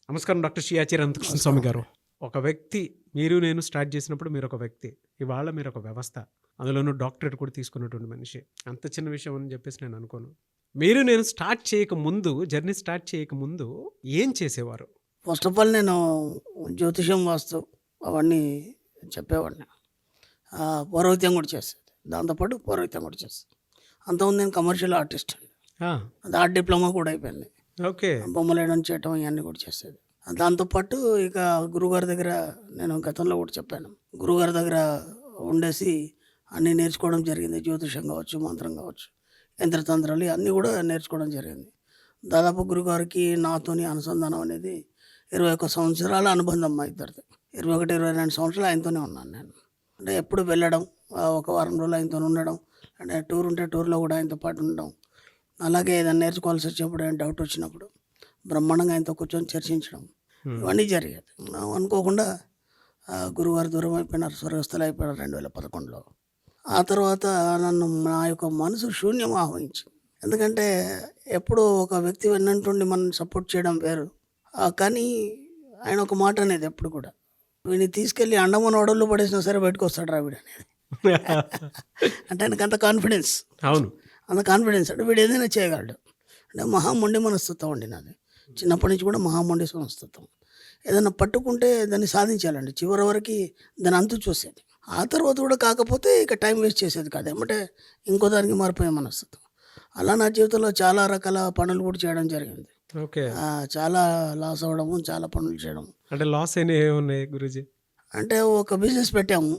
నమస్కారం డాక్టర్ శ్రీ ఆచార్య అనంతకృష్ణ స్వామి గారు. ఒక వ్యక్తి మీరు నేను స్టార్ట్ చేసినప్పుడు మీరొక వ్యక్తి. ఇవాళ మీరొక వ్యవస్థ. అందులోనూ డాక్టరేట్ కూడా తీసుకున్నటువంటి మనిషి. అంత చిన్న విషయం అని చెప్పేసి నేను అనుకోను. మీరు నేను స్టార్ట్ చేయకముందు, జర్నీ స్టార్ట్ చేయకముందు ఏం చేసేవారు? ఫస్ట్ ఆఫ్ ఆల్ నేను జ్యోతిషం, వాస్తు అవన్నీ చెప్పేవాడిని. పౌరోహిత్యం కూడా చేసేది. దాంతోపాటు పౌరోహిత్యం కూడా చేసేది. అంతకుముందు నేను కమర్షియల్ ఆర్టిస్ట్ అండి. ఆ! అది ఆర్ట్ డిప్లొమా కూడా అయిపోయింది. ఓకే. బొమ్మలు వేయడం, చేయటం ఇవన్నీ కూడా చేసేది. దాంతోపాటు ఇక గురువుగారి దగ్గర నేను గతంలో కూడా చెప్పాను. గురువుగారి దగ్గర ఉండేసి అన్నీ నేర్చుకోవడం జరిగింది. జ్యోతిషం కావచ్చు, మంత్రం కావచ్చు, యంత్రతంత్రాలు ఇవన్నీ కూడా నేర్చుకోవడం జరిగింది. దాదాపు గురుగారికి నాతోని అనుసంధానం అనేది 21 సంవత్సరాల అనుబంధం మా ఇద్దరిది. 21, 22 సంవత్సరాలు ఆయనతోనే ఉన్నాను నేను. అంటే ఎప్పుడు వెళ్ళడం, ఒక వారం రోజులు ఆయనతో ఉండడం, అంటే టూర్ ఉంటే టూర్లో కూడా ఆయనతో పాటు ఉండడం. అలాగే ఏదైనా నేర్చుకోవాల్సి వచ్చినప్పుడు, ఏమైనా డౌట్ వచ్చినప్పుడు బ్రహ్మాండంగా ఆయనతో కూర్చొని చర్చించడం, ఇవన్నీ జరిగేది. అనుకోకుండా గురువారు దూరం అయిపోయినారు, స్వర్గస్థులు అయిపోయినారు 2011లో. ఆ తర్వాత నన్ను నా యొక్క మనసు శూన్యం ఆహ్వానించింది. ఎందుకంటే ఎప్పుడో ఒక వ్యక్తి వెన్నంటుండి మనం సపోర్ట్ చేయడం వేరు. కానీ ఆయన ఒక మాట అనేది ఎప్పుడు కూడా, వీడిని తీసుకెళ్ళి అండమాన్ ఓడల్లో పడేసినా సరే బయటకు వస్తాడు రావిడ అనేది. అంటే ఆయనకు అంత కాన్ఫిడెన్స్, అవును. అంత కాన్ఫిడెన్స్. అంటే వీడు ఏదైనా చేయగలడు. అంటే మహామొండి మనస్తత్వం అండి నాది. చిన్నప్పటి నుంచి కూడా మహామొండి మనస్తత్వం. ఏదైనా పట్టుకుంటే దాన్ని సాధించాలండి. చివరి వరకు దాని అంతు చూసేది. ఆ తర్వాత కూడా కాకపోతే ఇక టైం వేస్ట్ చేసేది కాదు. ఏమంటే ఇంకో దానికి మారిపోయే మనస్తత్వం. అలా నా జీవితంలో చాలా రకాల పనులు కూడా చేయడం జరిగింది. ఓకే. చాలా లాస్ అవ్వడము, చాలా పనులు చేయడం. అంటే లాస్ అయినవి ఏమున్నాయి గురూజీ? అంటే ఒక బిజినెస్ పెట్టాము,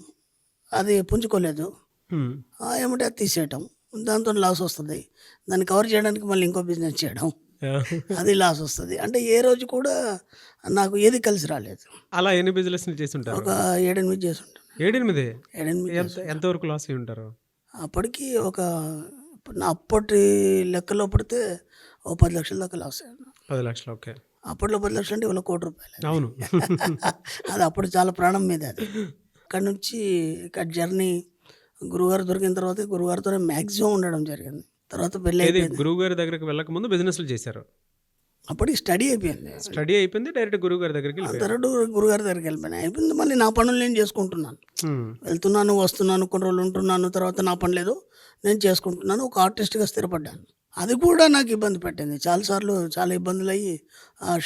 అది పుంజుకోలేదు. హ్మ్. ఏమంటే అది తీసేయటం, దాంతో లాస్ వస్తుంది. దాన్ని కవర్ చేయడానికి మళ్ళీ ఇంకో బిజినెస్ చేయడం, అది లాస్ వస్తుంది. అంటే ఏ రోజు కూడా నాకు ఏది కలిసి రాలేదు. అలా ఎన్ని బిజినెస్‌లు చేసి ఉంటారు? ఒక 7-8 చేసి ఉంటాను. 7, 8 7-8 ఎంత ఎంతవరకు లాస్ అయ్యి ఉంటారు? అప్పటికి ఒక నా అప్పటి లెక్కలో పడితే ఓ 10 లక్షల దాకా లాస్ అయ్యాను. 10 లక్షలు. ఓకే. అప్పట్లో 10 లక్షలు అంటే ఇవాళ ₹1,00,00,000. అవును. అది అప్పుడు చాలా ప్రాణం మీద అది. అక్కడి నుంచి ఇక జర్నీ గురువుగారు దొరికిన తర్వాత గురువుగారితోనే మ్యాక్సిమం ఉండడం జరిగింది. తర్వాత పెళ్ళి ఏది అయిపోయింది. గురువుగారి దగ్గరికి వెళ్ళకముందు బిజినెస్‌లు చేశారు. అప్పటికి స్టడీ అయిపోయింది. స్టడీ అయిపోయింది. డైరెక్ట్ గురువుగారి దగ్గరికి వెళ్ళిపోయారు. తర్వాత గురుగారి దగ్గరికి వెళ్ళిపోయాను. అయిపోయింది. మళ్ళీ నా పనులు నేను చేసుకుంటున్నాను. హ్మ్. వెళ్తున్నాను, వస్తున్నాను, కొన్ని రోజులు ఉంటున్నాను. తర్వాత నా పని లేదు, నేను చేసుకుంటున్నాను. ఒక ఆర్టిస్ట్గా స్థిరపడ్డాను. అది కూడా నాకు ఇబ్బంది పెట్టింది. చాలాసార్లు చాలా ఇబ్బందులు అయ్యి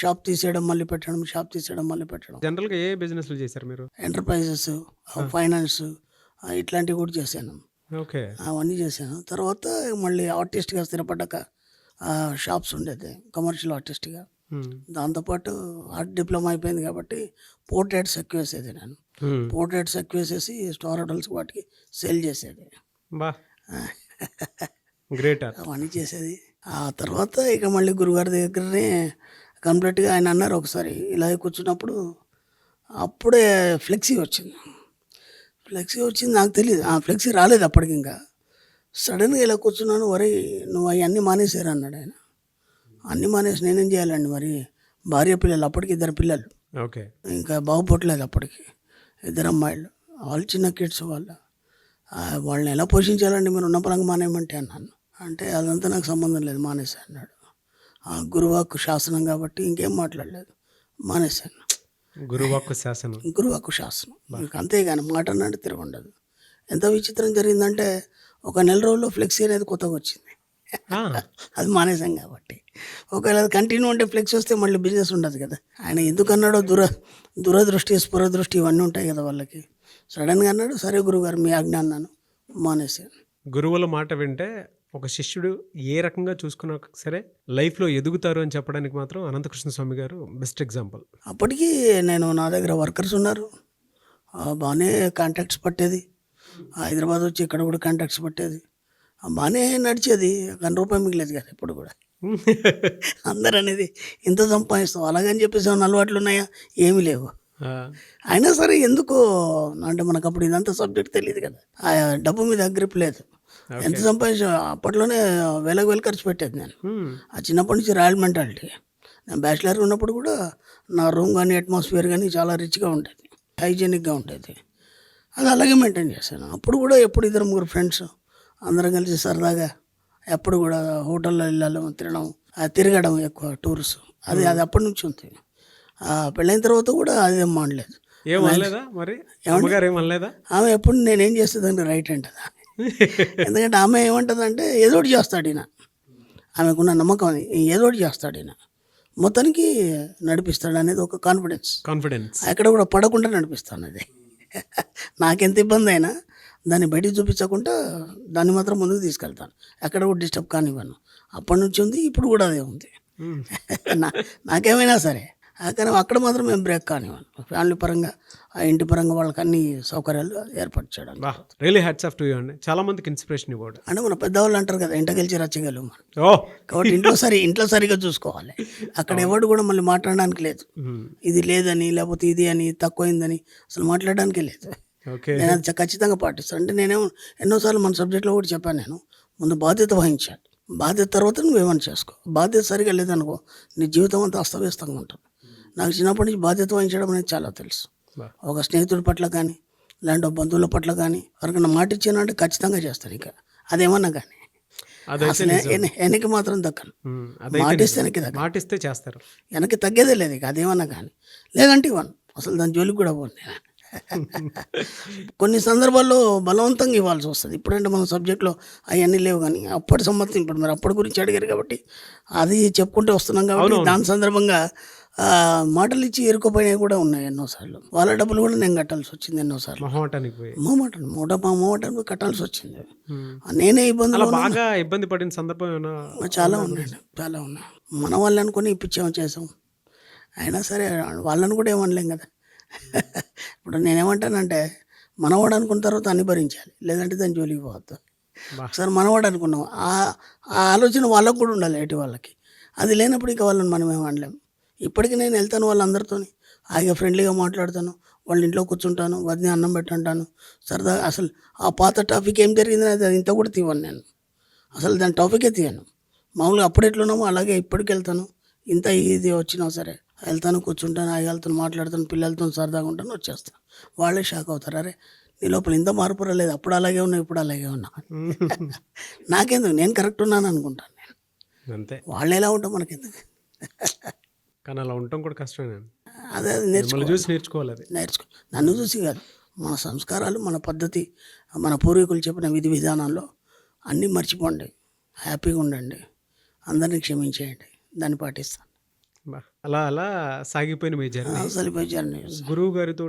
షాప్ తీసేయడం, మళ్ళీ పెట్టడం, షాప్ తీసేయడం, మళ్ళీ పెట్టడం. జనరల్‌గా ఏ బిజినెస్‌లు చేశారు మీరు? ఎంటర్ప్రైజెస్, ఫైనాన్స్ ఇట్లాంటివి కూడా చేశాను. ఓకే. అవన్నీ చేశాను. తర్వాత మళ్ళీ ఆర్టిస్ట్గా స్థిరపడ్డాక షాప్స్ ఉండేది, కమర్షియల్ ఆర్టిస్ట్గా. హ్మ్. దాంతోపాటు ఆర్ట్ డిప్లొమా అయిపోయింది కాబట్టి పోర్ట్రేట్స్ ఎక్కువ వేసేది నేను. హ్మ్. పోర్ట్రేట్స్ ఎక్కువ వేసేసి స్టార్ హోటల్స్ వాటికి సేల్ చేసేది. బా! గ్రేట్. అవన్నీ చేసేది. ఆ తర్వాత ఇక మళ్ళీ గురుగారి దగ్గరనే కంప్లీట్గా ఆయన అన్నారు ఒకసారి ఇలాగే కూర్చున్నప్పుడు, అప్పుడే ఫ్లెక్సీ వచ్చింది. ఫ్లెక్సీ వచ్చింది నాకు తెలియదు. ఫ్లెక్సీ రాలేదు అప్పటికి ఇంకా. సడన్గా ఇలా కూర్చున్నాను, వరే నువ్వు అవన్నీ మానేసారు అన్నాడు ఆయన. అన్నీ మానేసి నేనేం చేయాలండి మరి, భార్య పిల్లలు, అప్పటికి 2 పిల్లలు, ఓకే. ఇంకా బాగుపడలేదు అప్పటికి, 2 అమ్మాయిలు, వాళ్ళు చిన్న కిడ్స్ వాళ్ళు. వాళ్ళని ఎలా పోషించాలండి మీరు ఉన్న పరంగా మానేయమంటే అన్నాను. అంటే అదంతా నాకు సంబంధం లేదు, మానేసా అన్నాడు. గురువాక్కు శాసనం కాబట్టి ఇంకేం మాట్లాడలేదు, మానేశాను. గురువాక్కు శాసనం. గురువాక్కు శాసనం ఇంకా అంతేగాని మాట అన్నట్టు తిరగండదు. ఎంత విచిత్రం జరిగిందంటే ఒక నెల రోజుల్లో ఫ్లెక్సీ అనేది కొత్తగా వచ్చింది. ఆ! అది మానేసాం కాబట్టి. ఒకవేళ అది కంటిన్యూ ఉంటే ఫ్లెక్సీ వస్తే మళ్ళీ బిజినెస్ ఉండదు కదా. ఆయన ఎందుకన్నాడో దూరదృష్టి, స్ఫురదృష్టి ఇవన్నీ ఉంటాయి కదా వాళ్ళకి. సడన్గా అన్నాడు, సరే గురువుగారు మీ ఆజ్ఞ అన్నాను, మానేశాను. గురువుల మాట వింటే ఒక శిష్యుడు ఏ రకంగా చూసుకున్నా సరే లైఫ్‌లో ఎదుగుతారు అని చెప్పడానికి మాత్రం అనంతకృష్ణ స్వామి గారు బెస్ట్ ఎగ్జాంపుల్. అప్పటికి నా దగ్గర వర్కర్స్ ఉన్నారు, బాగానే కాంటాక్ట్స్ పట్టేది. హైదరాబాద్ వచ్చి ఇక్కడ కూడా కాంటాక్ట్స్ పట్టేది, బాగానే నడిచేది. ₹1 మిగిలేదు కదా ఇప్పుడు కూడా. అందరు అనేది ఇంత సంపాదిస్తాం అలాగని చెప్పేసి ఏమైనా అలవాట్లు ఉన్నాయా? ఏమీ లేవు. ఆ! అయినా సరే ఎందుకో అంటే మనకు అప్పుడు ఇదంతా సబ్జెక్ట్ తెలియదు కదా. డబ్బు మీద గ్రిప్ లేదు. ఎంత సంపాదించా అప్పట్లోనే వేలకు వేలు ఖర్చు పెట్టేది నేను. హ్మ్. చిన్నప్పటి నుంచి రాయల్ మెంటాలిటీ. నేను బ్యాచిలర్ ఉన్నప్పుడు కూడా నా రూమ్ కానీ అట్మాస్ఫియర్ కానీ చాలా రిచ్గా ఉండేది, హైజీనిక్గా ఉండేది. అది అలాగే మెయింటైన్ చేశాను. అప్పుడు కూడా ఎప్పుడు 2-3 ఫ్రెండ్స్ అందరం కలిసి సరదాగా ఎప్పుడు కూడా హోటల్లో వెళ్ళడం, తినడం, తిరగడం ఎక్కువ, టూర్స్, అది అప్పటి నుంచి ఉంది. పెళ్ళైన తర్వాత కూడా అదేం మానలేదు. ఏం అనలేదా మరి? అమ్మగారు ఏం అనలేదా? ఆమె ఎప్పుడు నేనేం చేస్తుందంటే రైట్ అంటది ఆమె. ఎందుకంటే ఆమె ఏమంటుందంటే ఏదో ఒకటి చేస్తాడు ఈయన, ఆమెకున్న నమ్మకం అది, ఏదో ఒకటి చేస్తాడు ఈయన, మొత్తానికి నడిపిస్తాడు అనేది ఒక కాన్ఫిడెన్స్. ఎక్కడ కూడా పడకుండా నడిపిస్తాను అది. నాకెంత ఇబ్బంది అయినా దాన్ని బయటికి చూపించకుండా దాన్ని మాత్రం ముందుకు తీసుకెళ్తాను, ఎక్కడ కూడా డిస్టర్బ్ కానివ్వను. అప్పటి నుంచి ఉంది, ఇప్పుడు కూడా అదే ఉంది. నాకేమైనా సరే కానీ అక్కడ మాత్రం మేము బ్రేక్ కానివ్వను. ఫ్యామిలీ పరంగా, ఆ ఇంటి పరంగా వాళ్ళకి అన్ని సౌకర్యాలు ఏర్పాటు చేయడం. Really hats off to you అండి. చాలా మందికి ఇన్స్పిరేషన్ ఇవ్వడు. అంటే మన పెద్దవాళ్ళు అంటారు కదా, ఇంట గెలిచి రచ్చగలము. ఓ కాబట్టి ఇంట్లో సరిగా చూసుకోవాలి. అక్కడ ఎవడు కూడా మళ్ళీ మాట్లాడడానికి లేదు, ఇది లేదని లేకపోతే ఇది అని తక్కువైందని అసలు మాట్లాడడానికే లేదు. నేను అది ఖచ్చితంగా పాటిస్తాను. అంటే నేనేమో ఎన్నోసార్లు మన సబ్జెక్ట్లో కూడా చెప్పాను, నేను ముందు బాధ్యత వహించాలి, బాధ్యత తర్వాత నువ్వేమని చేసుకో. బాధ్యత సరిగా లేదనుకో నీ జీవితం అంతా అస్తవ్యస్తంగా ఉంటుంది. నాకు చిన్నప్పటి నుంచి బాధ్యత వహించడం అనేది చాలా తెలుసు. ఒక స్నేహితుడి పట్ల కానీ ఇలాంటి బంధువుల పట్ల కానీ ఎవరికైనా మాట ఇచ్చానంటే ఖచ్చితంగా చేస్తాను. ఇక అదేమన్నా కానీ అసలు వెనక్కి మాత్రం దక్కను. మాటిస్తే వెనక్కి దక్క, మాటిస్తే చేస్తారు, వెనక్కి తగ్గేదే లేదు. ఇక అదేమన్నా కానీ లేదంటే ఇవ్వను, అసలు దాని జోలికి కూడా పోను నేను. కొన్ని సందర్భాల్లో బలవంతంగా ఇవ్వాల్సి వస్తుంది. ఇప్పుడంటే మన సబ్జెక్ట్లో అవన్నీ లేవు, కానీ అప్పటి సంబంధం ఇప్పుడు మరి అప్పటి గురించి అడిగారు కాబట్టి అది చెప్పుకుంటూ వస్తున్నాం కాబట్టి దాని సందర్భంగా మాటలు ఇచ్చి ఎరుకుపోయినవి కూడా ఉన్నాయి ఎన్నోసార్లు. వాళ్ళ డబ్బులు కూడా నేను కట్టాల్సి వచ్చింది ఎన్నోసార్లు. మొహమాటానికి కట్టాల్సి వచ్చింది. నేనే ఇబ్బంది పడిన సందర్భం చాలా ఉన్నాయండి, చాలా ఉన్నాయి. మన వాళ్ళు అనుకుని ఇప్పించాము, చేసాం. అయినా సరే వాళ్ళని కూడా ఏమనలేం కదా. ఇప్పుడు నేనేమంటానంటే మనవాడు అనుకున్న తర్వాత అన్ని భరించాలి, లేదంటే దాని జోలికి పోవద్దు. ఒకసారి మనవాడు అనుకున్నాం, ఆ ఆలోచన వాళ్ళకు కూడా ఉండాలి, ఎటు వాళ్ళకి. అది లేనప్పుడు ఇక వాళ్ళని మనం ఏమనలేము. ఇప్పటికీ నేను వెళ్తాను వాళ్ళందరితో, హాయిగా ఫ్రెండ్లీగా మాట్లాడతాను, వాళ్ళ ఇంట్లో కూర్చుంటాను, వదిన అన్నం పెట్టంటాను సరదాగా. అసలు ఆ పాత టాపిక్ ఏం జరిగిందని అది ఇంత కూడా తీయను నేను, అసలు దాని టాపికే తీయను. మామూలుగా అప్పుడు ఎట్లున్నామో అలాగే ఇప్పటికి వెళ్తాను. ఇంత ఇది వచ్చినా సరే వెళ్తాను, కూర్చుంటాను, హాయిగా వెళ్తాను, మాట్లాడతాను, పిల్లలతో సరదాగా ఉంటాను, వచ్చేస్తాను. వాళ్ళే షాక్ అవుతారు, అరే నీ లోపల ఇంత మార్పు రాలేదు, అప్పుడు అలాగే ఉన్నా, ఇప్పుడు అలాగే ఉన్నా. నాకెందుకు, నేను కరెక్ట్ ఉన్నాను అనుకుంటాను నేను. అంతే, వాళ్ళు ఎలా ఉంటాం మనకెందుకు. కానీ అలా ఉండటం కూడా కష్టమే. అదే నేర్చుకోవాలి. నన్ను చూసి కాదు, మన సంస్కారాలు, మన పద్ధతి, మన పూర్వీకులు చెప్పిన విధి విధానాల్లో అన్నీ మర్చిపోండి, హ్యాపీగా ఉండండి, అందరినీ క్షమించేయండి, దాన్ని పాటిస్తాను. అలా అలా సాగిపోయిన మీ జర్నీ. గురువు గారితో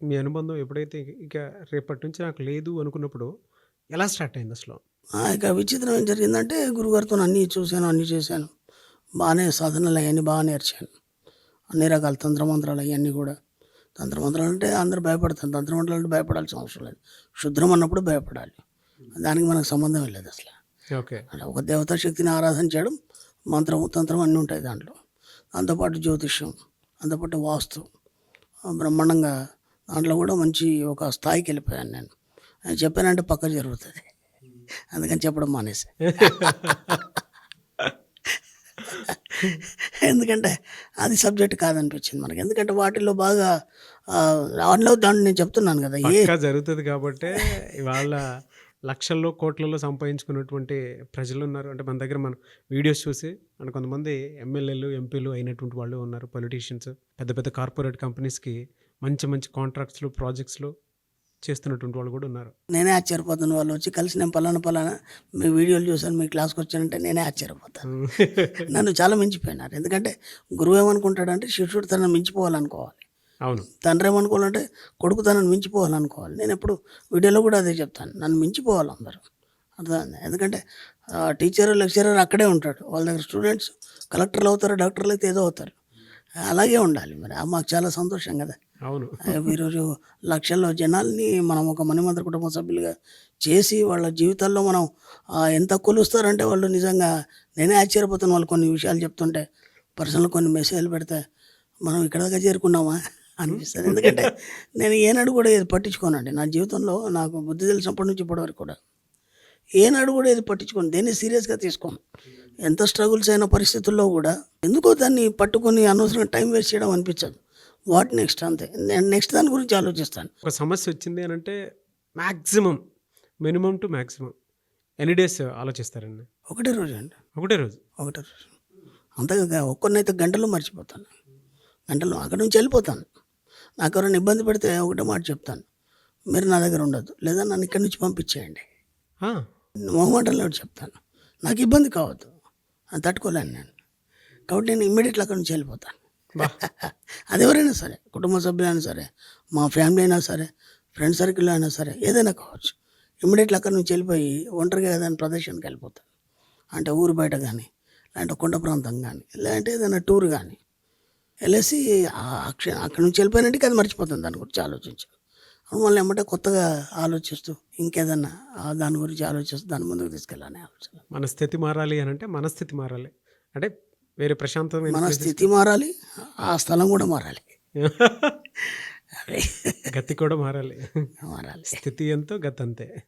మీ అనుబంధం ఎప్పుడైతే ఇక రేపటి నుంచి నాకు లేదు అనుకున్నప్పుడు ఎలా స్టార్ట్ అయింది అసలు? ఇక విచిత్రం ఏం జరిగిందంటే, గురుగారితో అన్నీ చూశాను, అన్నీ చేశాను, బాగానే సాధనలు అవన్నీ బాగా నేర్చాను. అన్ని రకాల తంత్రమంత్రాలు అవన్నీ కూడా. తంత్రమంత్రాలు అంటే అందరూ భయపడతారు, తంత్రమంత్రాలు అంటే భయపడాల్సిన అవసరం లేదు. శుద్రం అన్నప్పుడు భయపడాలి, దానికి మనకు సంబంధం లేదు అసలు. అంటే ఒక దేవతా శక్తిని ఆరాధన చేయడం, మంత్రము తంత్రం అన్నీ ఉంటాయి దాంట్లో. దాంతోపాటు జ్యోతిష్యం, దాంతోపాటు వాస్తు, బ్రహ్మాండంగా దాంట్లో కూడా మంచి ఒక స్థాయికి వెళ్ళిపోయాను నేను. చెప్పానంటే పక్క జరుగుతుంది, అందుకని చెప్పడం మానేసి. ఎందుకంటే అది సబ్జెక్ట్ కాదనిపించింది మనకి. ఎందుకంటే వాటిల్లో బాగా దాన్ని నేను చెప్తున్నాను కదా, జరుగుతుంది కాబట్టి ఇవాళ లక్షల్లో కోట్లలో సంపాదించుకున్నటువంటి ప్రజలు ఉన్నారు. అంటే మన దగ్గర మనం వీడియోస్ చూసి అంటే కొంతమంది ఎమ్మెల్యేలు, ఎంపీలు అయినటువంటి వాళ్ళు ఉన్నారు, పొలిటీషియన్స్, పెద్ద పెద్ద కార్పొరేట్ కంపెనీస్కి మంచి మంచి కాంట్రాక్ట్స్లు, ప్రాజెక్ట్స్లు చేస్తున్నటువంటి వాళ్ళు కూడా ఉన్నారు. నేనే ఆశ్చర్యపోతాను, వాళ్ళు వచ్చి కలిసి నేను పలానా మీ వీడియోలు చూసాను, మీ క్లాస్కి వచ్చానంటే నేనే ఆశ్చర్యపోతాను. నన్ను చాలా మించిపోయినారు. ఎందుకంటే గురువు ఏమనుకుంటాడంటే శిష్యుడు తనను మించిపోవాలనుకోవాలి. అవును, తండ్రి ఏమనుకోవాలంటే కొడుకు తనను మించిపోవాలనుకోవాలి. నేను ఎప్పుడు వీడియోలో కూడా అదే చెప్తాను, నన్ను మించిపోవాలి అందరూ, అర్థమైంది. ఎందుకంటే టీచర్, లెక్చరర్ అక్కడే ఉంటాడు, వాళ్ళ దగ్గర స్టూడెంట్స్ కలెక్టర్లు అవుతారు, డాక్టర్లు అయితే ఏదో అవుతారు, అలాగే ఉండాలి. మరి మాకు చాలా సంతోషం కదా. అవును, ఈరోజు లక్షల్లో జనాల్ని మనం ఒక మణిమంత్ర కుటుంబ సభ్యులుగా చేసి వాళ్ళ జీవితాల్లో మనం ఎంత కొలుస్తారంటే వాళ్ళు నిజంగా నేనే ఆశ్చర్యపోతాను. వాళ్ళు కొన్ని విషయాలు చెప్తుంటే, పర్సనల్ కొన్ని మెసేజ్లు పెడితే మనం ఇక్కడ దాకా చేరుకున్నామా అనిపిస్తుంది. ఎందుకంటే నేను ఏనాడు కూడా ఏది పట్టించుకోనండి నా జీవితంలో. నాకు బుద్ధి తెలిసినప్పటి నుంచి ఇప్పటివరకు కూడా ఏనాడు కూడా ఏది పట్టించుకోను, దేన్ని సీరియస్గా తీసుకోను. ఎంత స్ట్రగుల్స్ అయిన పరిస్థితుల్లో కూడా ఎందుకో దాన్ని పట్టుకొని అనవసరంగా టైం వేస్ట్ చేయడం అనిపించదు. వాట్ నెక్స్ట్, అంతే. నేను నెక్స్ట్ దాని గురించి ఆలోచిస్తాను. ఒక సమస్య వచ్చింది అని అంటే మినిమం టు మ్యాక్సిమం ఎన్ని డేస్ ఆలోచిస్తారండి? ఒకటే రోజు అండి, ఒకటే రోజు. అంతగా ఒక్కరినైతే గంటలో మర్చిపోతాను. గంటలో అక్కడి నుంచి వెళ్ళిపోతాను. నాకు ఎవరైనా ఇబ్బంది పెడితే ఒకటే మాట చెప్తాను, మీరు నా దగ్గర ఉండొద్దు, లేదా నన్ను ఇక్కడి నుంచి పంపించేయండి. ఆ, మొహమాటంలో చెప్తాను, నాకు ఇబ్బంది కావద్దు, అది తట్టుకోలేను నేను. కాబట్టి నేను ఇమ్మీడియట్గా అక్కడి నుంచి వెళ్ళిపోతాను. బా. అది ఎవరైనా సరే, కుటుంబ సభ్యులైనా సరే, మా ఫ్యామిలీ అయినా సరే, ఫ్రెండ్ సర్కిల్లో అయినా సరే, ఏదైనా కావచ్చు. ఇమ్మీడియట్గా అక్కడి నుంచి వెళ్ళిపోయి ఒంటరిగా ఏదైనా ప్రదేశానికి వెళ్ళిపోతాను. అంటే ఊరు బయట కానీ, లేదంటే కొండ ప్రాంతం కానీ, లేదంటే ఏదైనా టూర్ కానీ వెళ్ళేసి అక్కడి నుంచి వెళ్ళిపోయినట్టుగా అది మర్చిపోతుంది, దాని గురించి ఆలోచించు. మళ్ళీ ఏమంటే కొత్తగా ఆలోచిస్తూ ఇంకేదన్నా దాని గురించి ఆలోచిస్తూ దాని ముందుకు తీసుకెళ్ళాలని ఆలోచన. మన స్థితి మారాలి అని అంటే మనస్థితి మారాలి, అంటే వేరే ప్రశాంతమైన మన places- స్థితి మారాలి, ఆ స్థలం కూడా మారాలి. అది గతి కూడా మారాలి. మారాలి. స్థితి ఎంతో గతి అంతే.